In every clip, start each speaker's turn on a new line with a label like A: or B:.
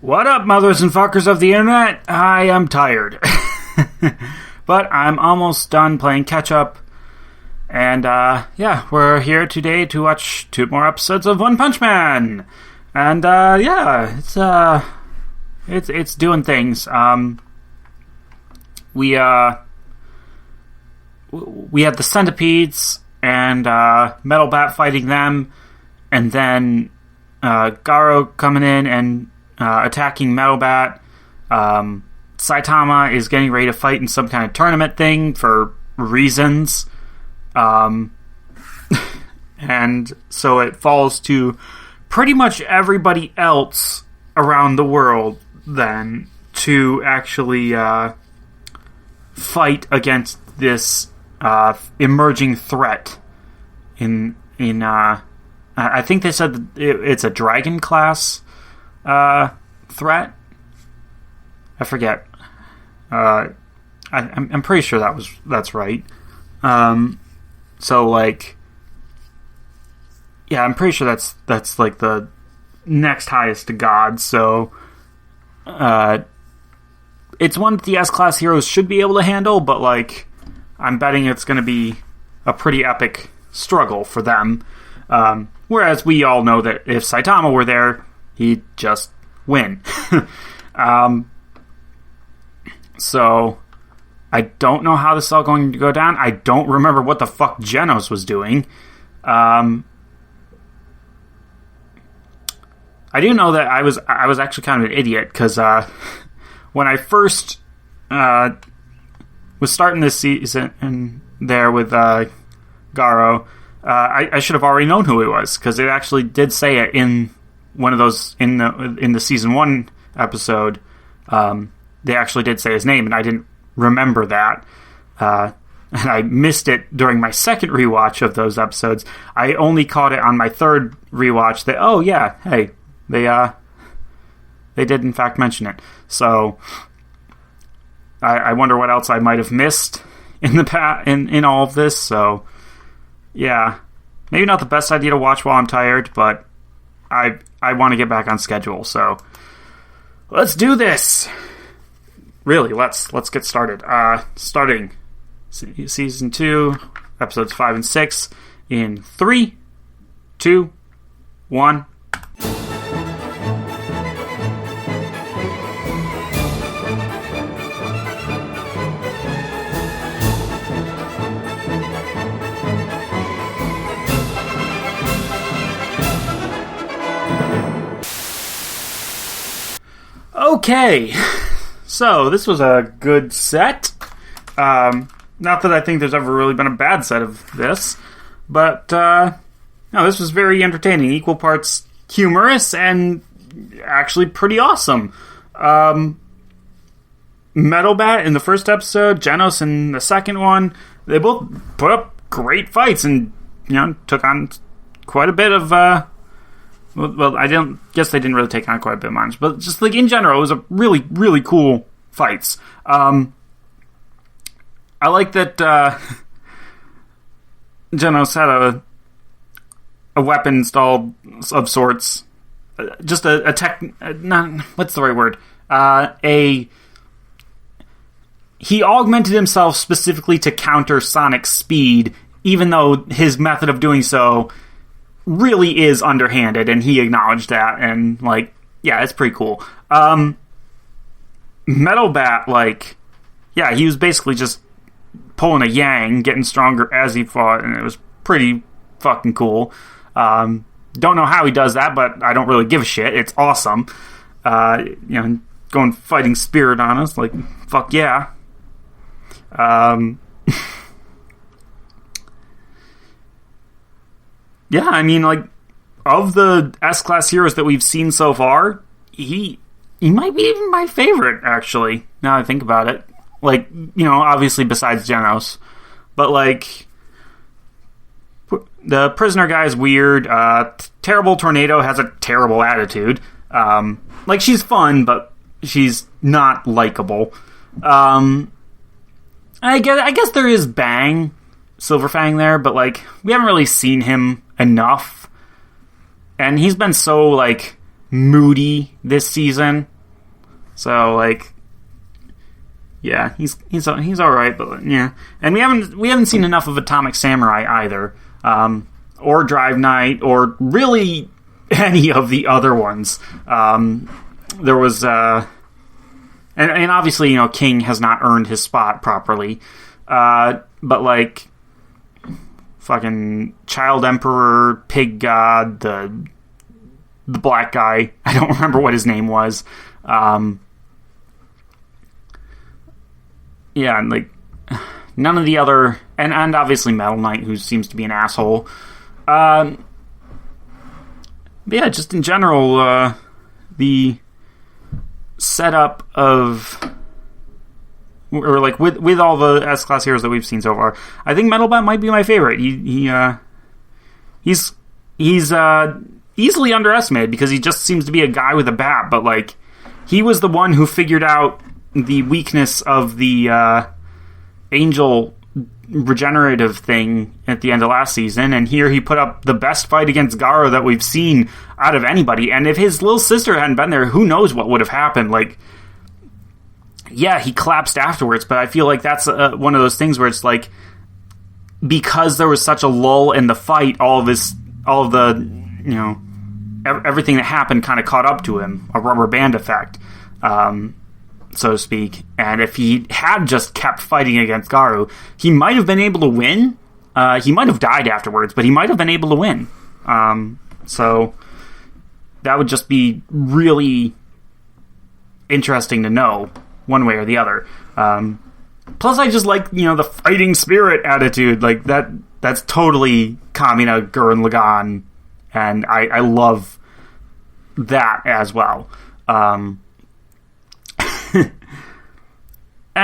A: What up, mothers and fuckers of the internet? I am tired. But I'm almost done playing catch-up. And, we're here today to watch 2 more episodes of One Punch Man. And, it's doing things. We had the centipedes and Metal Bat fighting them, and then Garo coming in and attacking Metal Bat. Saitama is getting ready to fight in some kind of tournament thing for reasons. And so it falls to pretty much everybody else around the world then to actually fight against this emerging threat I think they said that it's a dragon class threat. I forget. I'm pretty sure that's right. So like, yeah, I'm pretty sure that's like the next highest to God. So, it's one that the S-class heroes should be able to handle, but like, I'm betting it's going to be a pretty epic struggle for them. Whereas we all know that if Saitama were there, he'd just win. So, I don't know how this is all going to go down. I don't remember what the fuck Genos was doing. I do know that I was actually kind of an idiot, because when I first was starting this season and there with Garo, I should have already known who he was, because it actually did say it in one of those in the season 1 episode. They actually did say his name, and I didn't remember that. And I missed it during my second rewatch of those episodes. I only caught it on my third rewatch that, oh yeah, hey, they did in fact mention it. So I wonder what else I might have missed in the in all of this. So yeah, maybe not the best idea to watch while I'm tired, but I want to get back on schedule. So let's do this. Really, let's get started. Starting season 2, episodes 5 and 6 in 3, 2, 1. Okay, so this was a good set. Not that I think there's ever really been a bad set of this, but no, this was very entertaining. Equal parts humorous and actually pretty awesome. Metal Bat in the first episode, Genos in the second one, they both put up great fights and, took on quite a bit of... Well, I guess they didn't really take on quite a bit of mines, but just like in general, it was a really, really cool fights. I like that Genos had a weapon installed of sorts. Just a tech... what's the right word? He augmented himself specifically to counter Sonic's speed, even though his method of doing so really is underhanded, and he acknowledged that, and like, yeah, it's pretty cool. Metal Bat, like, yeah, he was basically just pulling a yang, getting stronger as he fought, and it was pretty fucking cool. Don't know how he does that, but I don't really give a shit. It's awesome. Going fighting spirit on us, like, fuck yeah. Yeah, I mean, like, of the S-class heroes that we've seen so far, he might be even my favorite, actually, now I think about it. Like, obviously besides Genos. But, like, the prisoner guy is weird. Terrible Tornado has a terrible attitude. Like, she's fun, but she's not likable. I guess there is Bang, Silverfang there, but, like, we haven't really seen him enough. And he's been so, like, moody this season So, like, yeah, he's all right, but yeah. And we haven't seen enough of Atomic Samurai either, or Drive Knight, or really any of the other ones. There was, and obviously, you know, King has not earned his spot properly, but like, fucking Child Emperor, Pig God, the black guy, I don't remember what his name was. Yeah, and like, none of the other, and obviously Metal Knight, who seems to be an asshole. But yeah, just in general, the setup of, or like with all the S-Class heroes that we've seen so far, I think Metal Bat might be my favorite. He's easily underestimated because he just seems to be a guy with a bat, but like, he was the one who figured out the weakness of the angel regenerative thing at the end of last season, and here he put up the best fight against Garo that we've seen out of anybody. And if his little sister hadn't been there, who knows what would have happened. Like, yeah, he collapsed afterwards, but I feel like that's one of those things where it's like, because there was such a lull in the fight, all of the, you know, everything that happened kind of caught up to him, a rubber band effect, so to speak. And if he had just kept fighting against Garu, he might have been able to win. He might have died afterwards, but he might have been able to win. So that would just be really interesting to know, one way or the other. Plus, I just like, you know, the fighting spirit attitude. Like, that's totally Kamina, Gurren Lagann, and I love that as well. I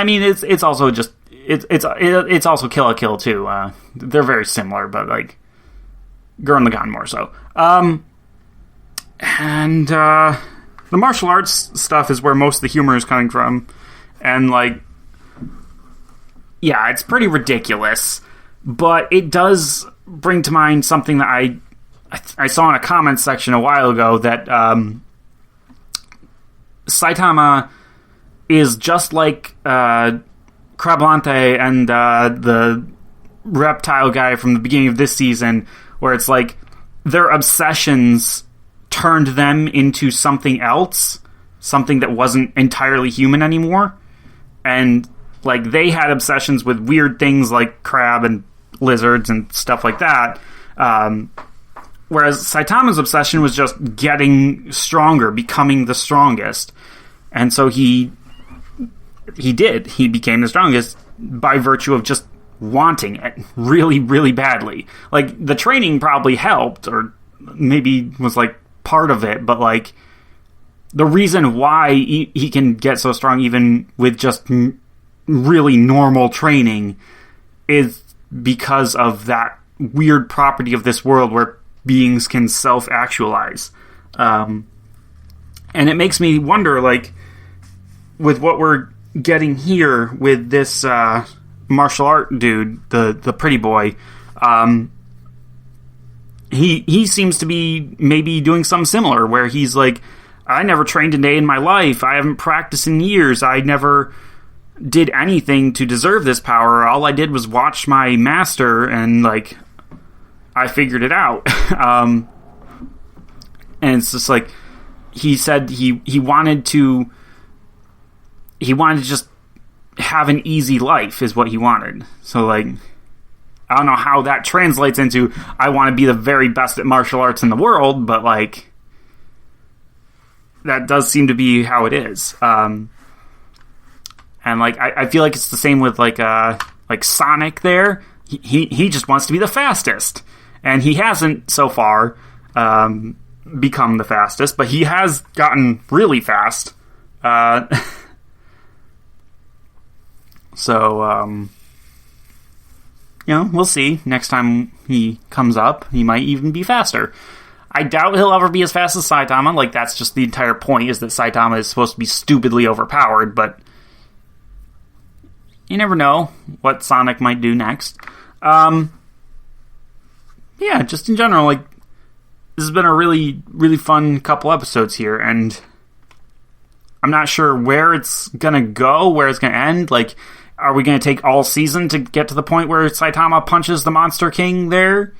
A: mean, it's also just it's also Kill la Kill too. They're very similar, but like Gurren Lagann more so. And the martial arts stuff is where most of the humor is coming from, and like, yeah, it's pretty ridiculous, but it does bring to mind something that I saw in a comments section a while ago, that Saitama is just like Crablante and the reptile guy from the beginning of this season, where it's like their obsessions turned them into something else, something that wasn't entirely human anymore. And like, they had obsessions with weird things like crab and lizards and stuff like that. Whereas Saitama's obsession was just getting stronger, becoming the strongest. And so he became the strongest by virtue of just wanting it really, really badly. Like, the training probably helped, or maybe was like part of it, but like, the reason why he can get so strong even with just really normal training is because of that weird property of this world where beings can self-actualize. And it makes me wonder, like, with what we're getting here with this martial art dude, the pretty boy, he seems to be maybe doing something similar, where he's like, I never trained a day in my life, I haven't practiced in years, I never did anything to deserve this power, all I did was watch my master, and like, I figured it out. And it's just like, he said he wanted to just have an easy life is what he wanted. So like, I don't know how that translates into I want to be the very best at martial arts in the world, but like, that does seem to be how it is. And like, I feel like it's the same with like Sonic there. He just wants to be the fastest, and he hasn't so far become the fastest, but he has gotten really fast. So, you know, we'll see. Next time he comes up, he might even be faster. I doubt he'll ever be as fast as Saitama. Like, that's just the entire point, is that Saitama is supposed to be stupidly overpowered, but you never know what Sonic might do next. Yeah, just in general, like, this has been a really, really fun couple episodes here, and I'm not sure where it's gonna go, where it's gonna end. Like, are we gonna take all season to get to the point where Saitama punches the Monster King there?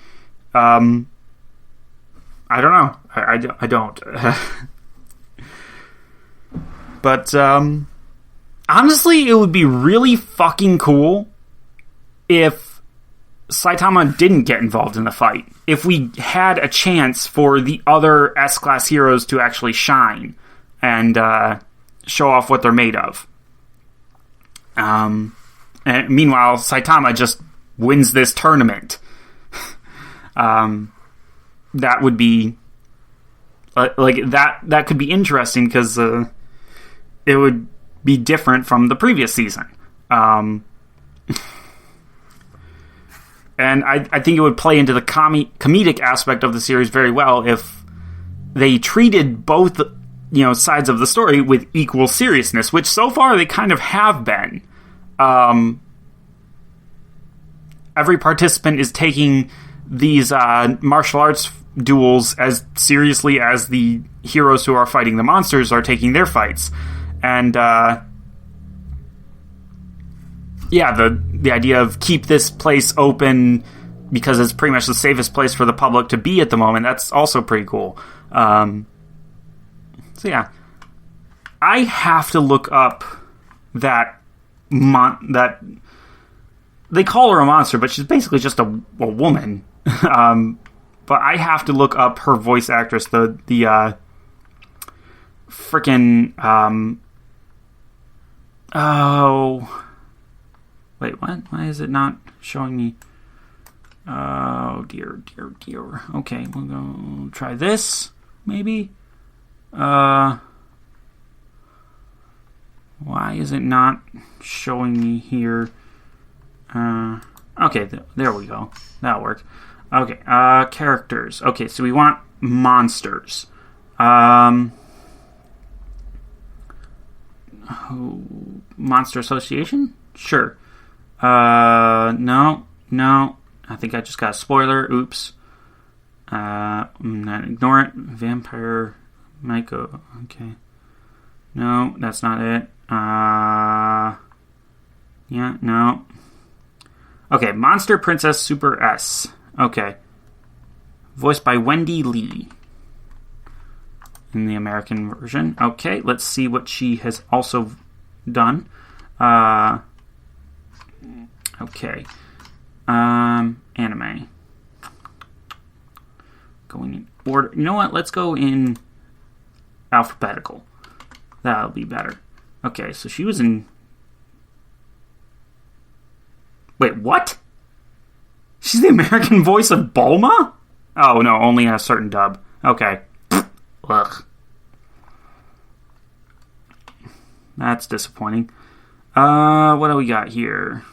A: I don't know. I don't. But honestly, it would be really fucking cool if Saitama didn't get involved in the fight. If we had a chance for the other S-Class heroes to actually shine and show off what they're made of. And meanwhile, Saitama just wins this tournament. That would be like that could be interesting because it would be different from the previous season. And I think it would play into the comedic aspect of the series very well if they treated both, sides of the story with equal seriousness, which so far they kind of have been. Every participant is taking these martial arts duels as seriously as the heroes who are fighting the monsters are taking their fights. And the idea of keep this place open because it's pretty much the safest place for the public to be at the moment, that's also pretty cool. So yeah, I have to look up that they call her a monster, but she's basically just a woman. But I have to look up her voice actress, the freaking wait, what? Why is it not showing me? Oh, dear. Okay, we'll go try this, maybe? Why is it not showing me here? Okay, there we go. That'll work. Okay, characters. Okay, so we want monsters. Monster Association? Sure. No. I think I just got a spoiler. Oops. Ignore it. Vampire Maiko. Okay. No, that's not it. Yeah, no. Okay, Monster Princess Super S. Okay. Voiced by Wendy Lee. In the American version. Okay, let's see what she has also done. Okay. Anime. Going in order. You know what? Let's go in alphabetical. That'll be better. Okay, so she was in... Wait, what? She's the American voice of Bulma? Oh, no, only in a certain dub. Okay. Ugh. That's disappointing. What do we got here?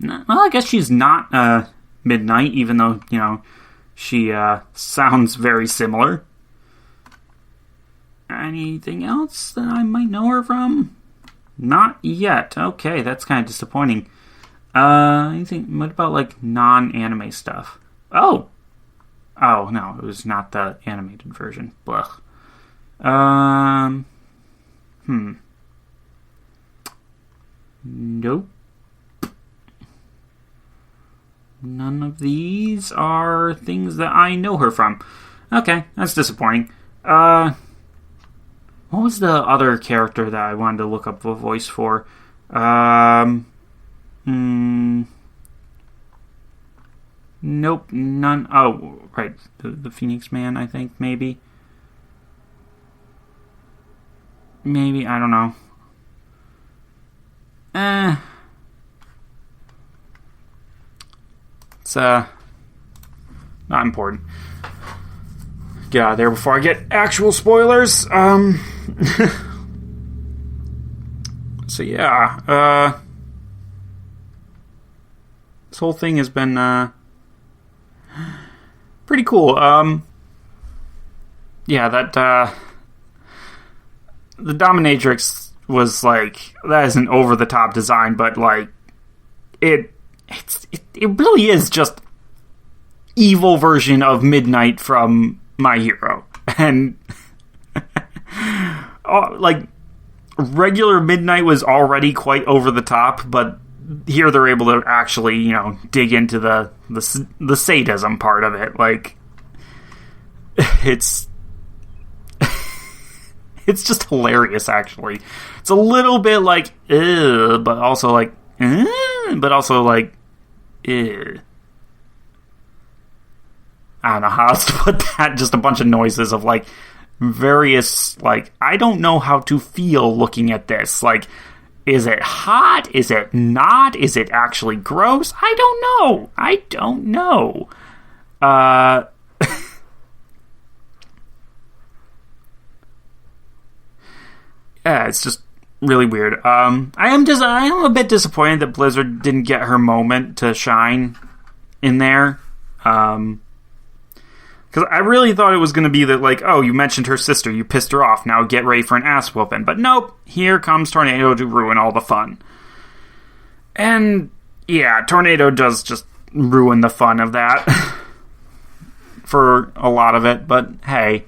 A: Well, I guess she's not Midnight, even though, she sounds very similar. Anything else that I might know her from? Not yet. Okay, that's kind of disappointing. Anything? What about, non-anime stuff? Oh, no, it was not the animated version. Blech. Nope. None of these are things that I know her from. Okay, that's disappointing. What was the other character that I wanted to look up a voice for? Nope, none. Oh, right. The Phoenix Man, I think, maybe. Maybe, I don't know. It's, not important. Get out of there before I get actual spoilers. So, yeah. This whole thing has been, pretty cool. Yeah, that, the Dominatrix was that is an over-the-top design, but it really is just evil version of Midnight from My Hero. And like, regular Midnight was already quite over the top, but here they're able to actually, you know, dig into the sadism part of it. Like, it's it's just hilarious, actually. It's a little bit like, but also like, but also like, I don't know how else to put that. Just a bunch of noises of, like, various, like, I don't know how to feel looking at this. Like, is it hot? Is it not? Is it actually gross? I don't know. Yeah, it's just really weird. I am a bit disappointed that Blizzard didn't get her moment to shine in there. Because I really thought it was going to be that, like, oh, you mentioned her sister, you pissed her off, now get ready for an ass whooping. But nope, here comes Tornado to ruin all the fun. And, yeah, Tornado does just ruin the fun of that for a lot of it. But, hey,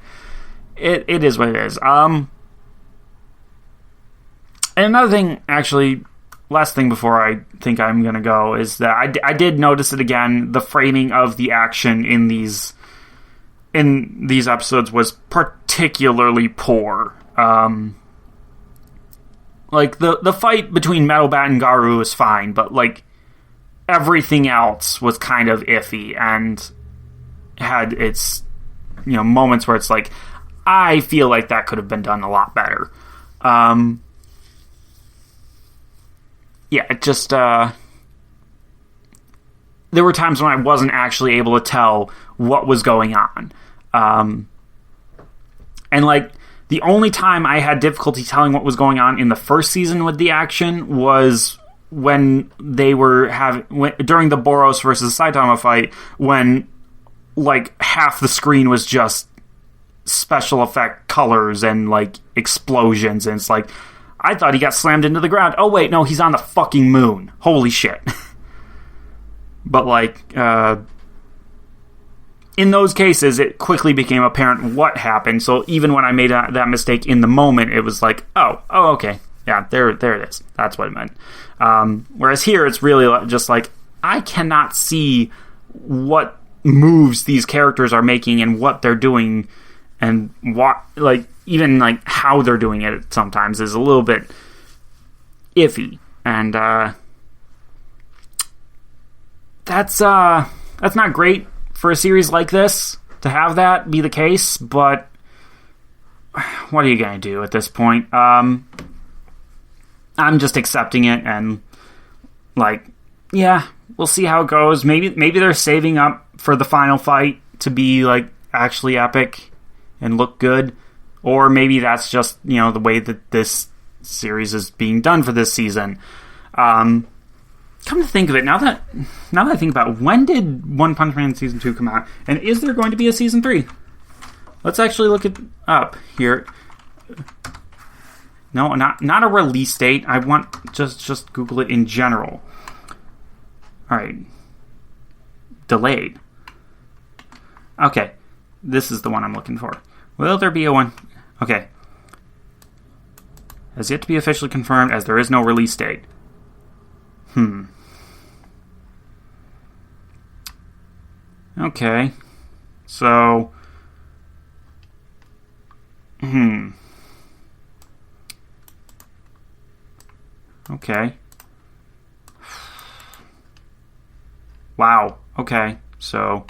A: it is what it is. And another thing, actually, last thing before I think I'm going to go, is that I did notice it again. The framing of the action in these episodes was particularly poor. Like, the fight between Metalbat and Garu is fine, but, like, everything else was kind of iffy and had its, you know, moments where it's like, I feel like that could have been done a lot better. Yeah, it just, there were times when I wasn't actually able to tell what was going on. And, like, the only time I had difficulty telling what was going on in the first season with the action was when they were during the Boros versus Saitama fight, when, like, half the screen was just special effect colors and, like, explosions, and it's like, I thought he got slammed into the ground. Oh, wait, no, he's on the fucking moon. Holy shit. But, like, in those cases, it quickly became apparent what happened. So even when I made that mistake in the moment, it was like, oh, okay. Yeah, there it is. That's what it meant. Whereas here, it's really just like, I cannot see what moves these characters are making and what they're doing, and what, like, even, like, how they're doing it sometimes is a little bit iffy. And that's not great for a series like this to have that be the case, but what are you going to do at this point? I'm just accepting it, and, like, yeah, we'll see how it goes. Maybe they're saving up for the final fight to be, like, actually epic and look good, or maybe that's just, you know, the way that this series is being done for this season. Come to think of it, now that I think about it, when did One Punch Man Season 2 come out? And is there going to be a Season 3? Let's actually look it up here. No, not a release date. I want just Google it in general. Alright. Delayed. Okay. This is the one I'm looking for. Will there be a one? Okay. Has yet to be officially confirmed, as there is no release date. Okay. So... Okay. Wow. Okay. So...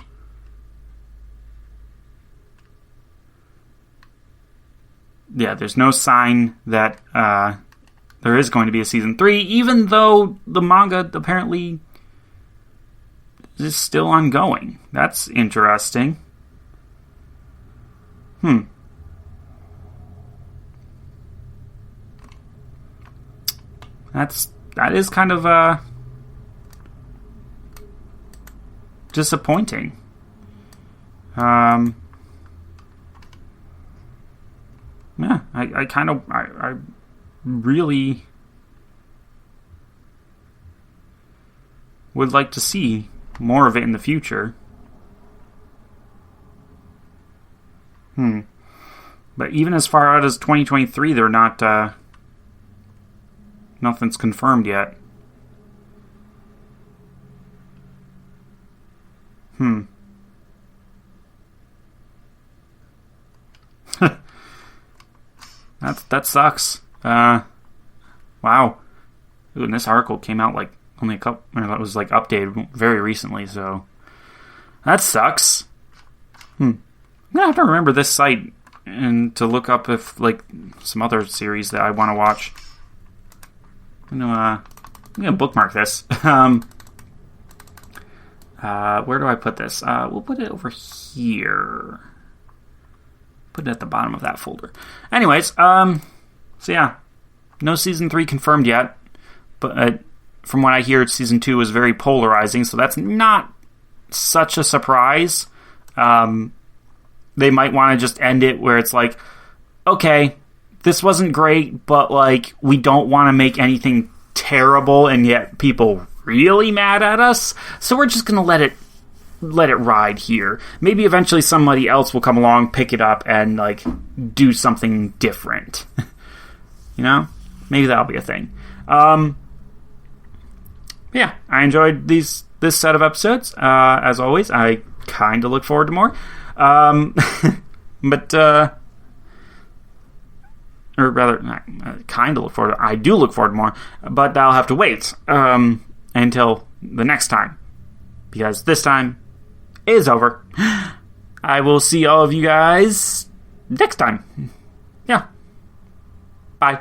A: yeah, there's no sign that there is going to be a Season 3, even though the manga apparently is still ongoing. That's interesting. That is kind of disappointing. Yeah, I really would like to see more of it in the future. But even as far out as 2023, they're not... nothing's confirmed yet. That sucks. Wow. Ooh, and this article came out like only a couple... It was like updated very recently, so... That sucks. I'm gonna have to remember this site and to look up if, like, some other series that I want to watch. I'm gonna bookmark this. Where do I put this? We'll put it over here. Put it at the bottom of that folder. Anyways, so yeah. No Season 3 confirmed yet. But from what I hear, Season 2 is very polarizing, so that's not such a surprise. They might want to just end it where it's like, okay, this wasn't great, but like we don't want to make anything terrible, and yet people really mad at us, so we're just gonna let it ride here. Maybe eventually somebody else will come along, pick it up, and like do something different. You know, maybe that'll be a thing. Yeah, I enjoyed this set of episodes. As always, I kind of look forward to more. But or rather, kind of look forward to. I do look forward to more, but I'll have to wait until the next time, because this time is over. I will see all of you guys next time. Yeah. Bye.